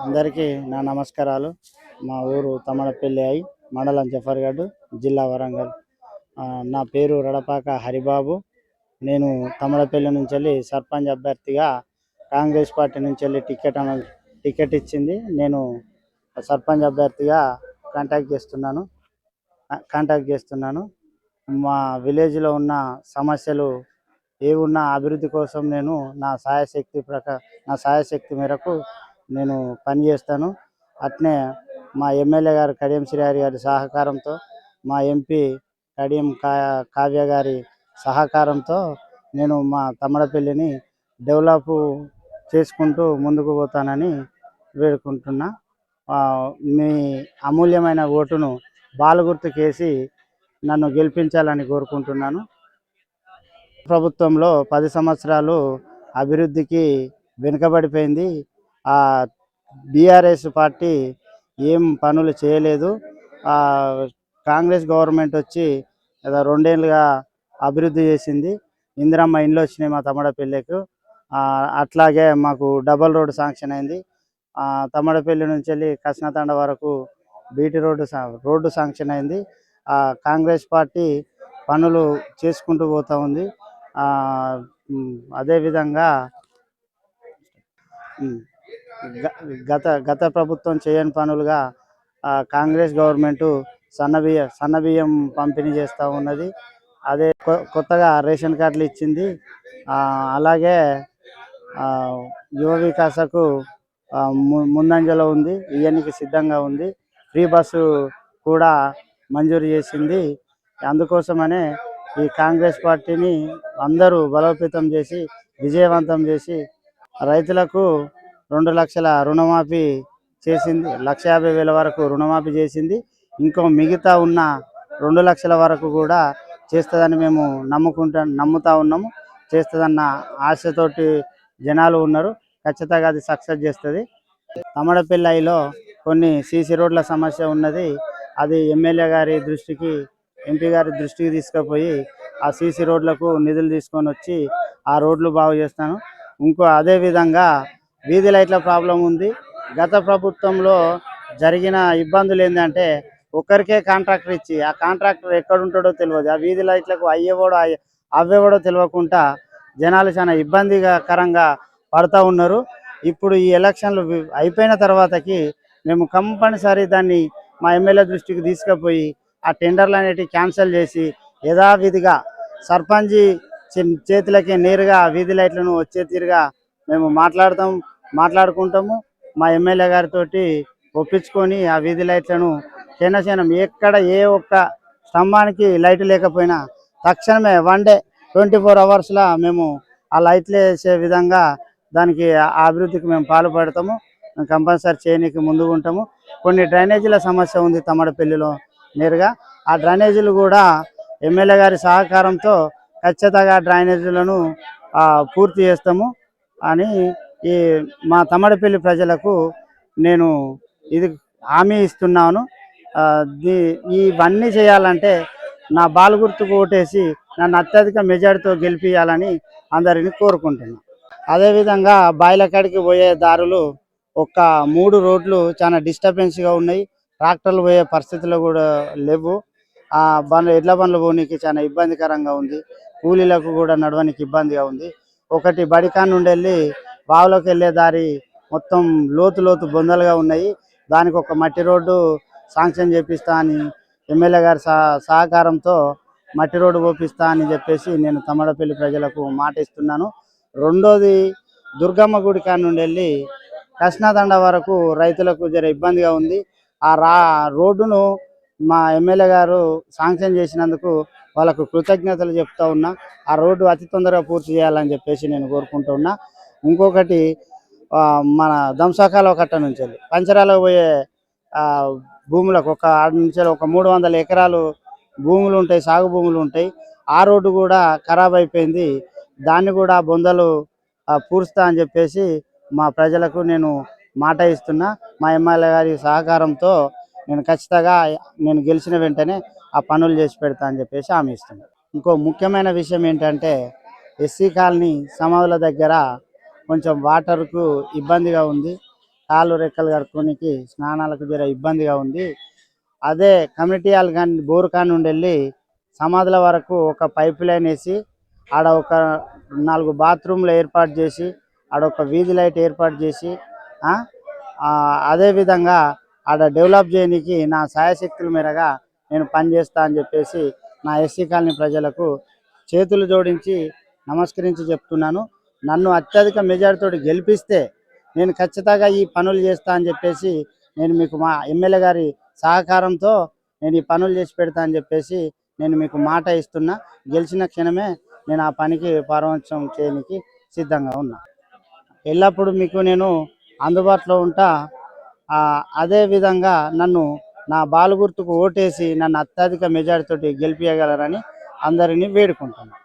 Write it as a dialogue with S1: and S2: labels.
S1: అందరికీ నా నమస్కారాలు. మా ఊరు తమడపల్లి మండలం జఫర్గఢ్, జిల్లా వరంగల్. నా పేరు రడపాక హరిబాబు. నేను తమడపల్లి నుంచి సర్పంచ్ అభ్యర్థిగా కాంగ్రెస్ పార్టీ నుంచి టికెట్ ఇచ్చింది. నేను సర్పంచ్ అభ్యర్థిగా కాంటాక్ట్ చేస్తున్నాను. మా విలేజ్లో ఉన్న సమస్యలు ఏమున్నా అభివృద్ధి కోసం నేను నా సాయశక్తి మేరకు నేను పనిచేస్తాను. అట్నే మా ఎమ్మెల్యే గారు కడియం శ్రీహరి గారి సహకారంతో, మా ఎంపీ కడియం కావ్య గారి సహకారంతో నేను మా తమ్మడపల్లిని డెవలప్ చేసుకుంటూ ముందుకు పోతానని వేడుకుంటున్నా. మీ అమూల్యమైన ఓటును బాలగుర్తుకేసి నన్ను గెలిపించాలని కోరుకుంటున్నాను. ప్రభుత్వంలో 10 సంవత్సరాలు అభివృద్ధికి వెనుకబడిపోయింది. బీఆర్ఎస్ పార్టీ ఏం పనులు చేయలేదు. కాంగ్రెస్ గవర్నమెంట్ వచ్చి 2 ఏళ్ళుగా అభివృద్ధి చేసింది. ఇందిరమ్మ ఇండ్లు వచ్చినాయి మా తమ్మడపల్లికు. అట్లాగే మాకు డబల్ రోడ్ శాంక్షన్ అయింది. తమ్మడపల్లి నుంచి వెళ్ళి కృష్ణతండ వరకు బీటీ రోడ్డు శాంక్షన్ అయింది. కాంగ్రెస్ పార్టీ పనులు చేసుకుంటూ పోతూ ఉంది. అదేవిధంగా గత ప్రభుత్వం చేయని పనులుగా కాంగ్రెస్ గవర్నమెంట్ సన్నబియ్యం పంపిణీ చేస్తూ ఉన్నది. అదే కొత్తగా రేషన్ కార్డులు ఇచ్చింది. అలాగే యువ వికాసకు ముందంజలో ఉంది, ఇవన్నీకి సిద్ధంగా ఉంది. ఫ్రీ బస్సు కూడా మంజూరు చేసింది. అందుకోసమనే ఈ కాంగ్రెస్ పార్టీని అందరూ బలోపేతం చేసి విజయవంతం చేసి రైతులకు 2 లక్షల రుణమాఫీ చేసింది. 1,50,000 వరకు రుణమాఫీ చేసింది. ఇంకో మిగతా ఉన్న 2 లక్షల వరకు కూడా చేస్తుందని మేము నమ్ముతా ఉన్నాము. చేస్తుందన్న ఆశతోటి జనాలు ఉన్నారు. ఖచ్చితంగా అది సక్సెస్ చేస్తుంది. తమ్మడపల్లిలో కొన్ని సీసీ రోడ్ల సమస్య ఉన్నది. అది ఎమ్మెల్యే గారి దృష్టికి, ఎంపీ గారి దృష్టికి తీసుకుపోయి ఆ సీసీ రోడ్లకు నిధులు తీసుకొని వచ్చి ఆ రోడ్లు బాగు చేస్తాను. అదేవిధంగా వీధి లైట్ల ప్రాబ్లం ఉంది. గత ప్రభుత్వంలో జరిగిన ఇబ్బందులు ఏంటంటే ఒకరికే కాంట్రాక్టర్ ఇచ్చి ఆ కాంట్రాక్టర్ ఎక్కడుంటాడో తెలియదు. ఆ వీధి లైట్లకు అవ్వేవాడో తెలియకుండా జనాలు చాలా ఇబ్బందికరంగా పడుతూ ఉన్నారు. ఇప్పుడు ఈ ఎలక్షన్లు అయిపోయిన తర్వాతకి మేము కంపల్సరీ దాన్ని మా ఎమ్మెల్యే దృష్టికి తీసుకుపోయి ఆ టెండర్లు అనేటివి క్యాన్సిల్ చేసి యథావిధిగా సర్పంచ్ చేతులకి నేరుగా వీధి లైట్లను వచ్చే తీరుగా మేము మాట్లాడుకుంటాము. మా ఎమ్మెల్యే గారితో ఒప్పించుకొని ఆ వీధి లైట్లను క్షణక్షణం ఎక్కడ ఏ ఒక్క స్తంభానికి లైట్ లేకపోయినా తక్షణమే 1 డే 24 అవర్స్లో మేము ఆ లైట్లు వేసే విధంగా దానికి అభివృద్ధికి మేము పాల్పడతాము. కంపల్సరీ చేయడానికి ముందుకు ఉంటాము. కొన్ని డ్రైనేజీల సమస్య ఉంది తమ్మడపల్లిలో నేరుగా. ఆ డ్రైనేజీలు కూడా ఎమ్మెల్యే గారి సహకారంతో ఖచ్చితంగా డ్రైనేజీలను పూర్తి చేస్తాము అని మా తమ్మడపల్లి ప్రజలకు నేను ఇది హామీ ఇస్తున్నాను. ఇవన్నీ చేయాలంటే నా బాలగుర్తుకు ఓటేసి నన్ను అత్యధిక మెజార్టీతో గెలిపించాలని అందరినీ కోరుకుంటున్నాను. అదేవిధంగా బాయిలకాడికి పోయే దారులు 3 రోడ్లు చాలా డిస్టర్బెన్స్గా ఉన్నాయి. ట్రాక్టర్లు పోయే పరిస్థితులు కూడా లేవు. ఎడ్ల బండ్లు పోనీకి చాలా ఇబ్బందికరంగా ఉంది. కూలీలకు కూడా నడవడానికి ఇబ్బందిగా ఉంది. ఒకటి బడికాన్ నుండి వెళ్ళి బావులోకి వెళ్ళే దారి మొత్తం లోతు బొందలుగా ఉన్నాయి. దానికి ఒక మట్టి రోడ్డు శాంక్షన్ చేపిస్తా అని ఎమ్మెల్యే గారి సహకారంతో మట్టి రోడ్డు పోపిస్తా అని చెప్పేసి నేను తమ్మడపల్లి ప్రజలకు మాట ఇస్తున్నాను. రెండోది దుర్గమ్మ గుడి కాడ నుండి వెళ్ళి కృష్ణతండ వరకు రైతులకు జర ఇబ్బందిగా ఉంది. రోడ్డును మా ఎమ్మెల్యే గారు శాంక్షన్ చేసినందుకు వాళ్ళకు కృతజ్ఞతలు చెప్తా ఉన్నా. ఆ రోడ్డు అతి తొందరగా పూర్తి చేయాలని చెప్పేసి నేను కోరుకుంటూ ఉన్నా. ఇంకొకటి మన దంసాకాల కట్ట నుంచి వెళ్ళి పంచరాలకు పోయే భూములకు ఒక 300 ఎకరాలు భూములు ఉంటాయి, సాగు భూములు ఉంటాయి. ఆ రోడ్డు కూడా ఖరాబ్ అయిపోయింది. దాన్ని కూడా బొందలు పూరుస్తా అని చెప్పేసి మా ప్రజలకు నేను మాట ఇస్తున్నా. మా ఎమ్మెల్యే గారి సహకారంతో నేను ఖచ్చితంగా నేను గెలిచిన వెంటనే ఆ పనులు చేసి పెడతా అని చెప్పేసి హామీ ఇస్తున్నా. ఇంకో ముఖ్యమైన విషయం ఏంటంటే ఎస్సీ కాలనీ సమాధుల దగ్గర కొంచెం వాటర్కు ఇబ్బందిగా ఉంది. కాళ్ళు రెక్కలు కడుక్కోనికి స్నానాలకు జర ఇబ్బందిగా ఉంది. అదే కమిటీ హాల్ కానీ బోరు కాని నుండి వెళ్ళి సమాధుల వరకు ఒక పైప్ లైన్ వేసి ఆడ ఒక 4 బాత్రూమ్లు ఏర్పాటు చేసి ఆడ ఒక వీధి లైట్ ఏర్పాటు చేసి ఆ, ఆ, అదేవిధంగా ఆడ డెవలప్ చేయడానికి నా సాయశక్తుల మేరగా నేను పనిచేస్తా అని చెప్పేసి నా ఎస్సీ కాలనీ ప్రజలకు చేతులు జోడించి నమస్కరించి చెప్తున్నాను. నన్ను అత్యధిక మెజారిటీతో గెలిపిస్తే నేను ఖచ్చితంగా ఈ పనులు చేస్తా అని చెప్పేసి నేను మీకు మా ఎమ్మెల్యే గారి సహకారంతో నేను ఈ పనులు చేసి పెడతా అని చెప్పేసి నేను మీకు మాట ఇస్తున్నా. గెలిచిన క్షణమే నేను ఆ పనికి ప్రారంభోత్సవం చేయడానికి సిద్ధంగా ఉన్నా. ఎల్లప్పుడూ మీకు నేను అందుబాటులో ఉంటా. అదే విధంగా నన్ను నా బాలు గుర్తుకు ఓటేసి నన్ను అత్యధిక మెజారిటీతో గెలిపించగలరని అందరినీ వేడుకుంటున్నాను.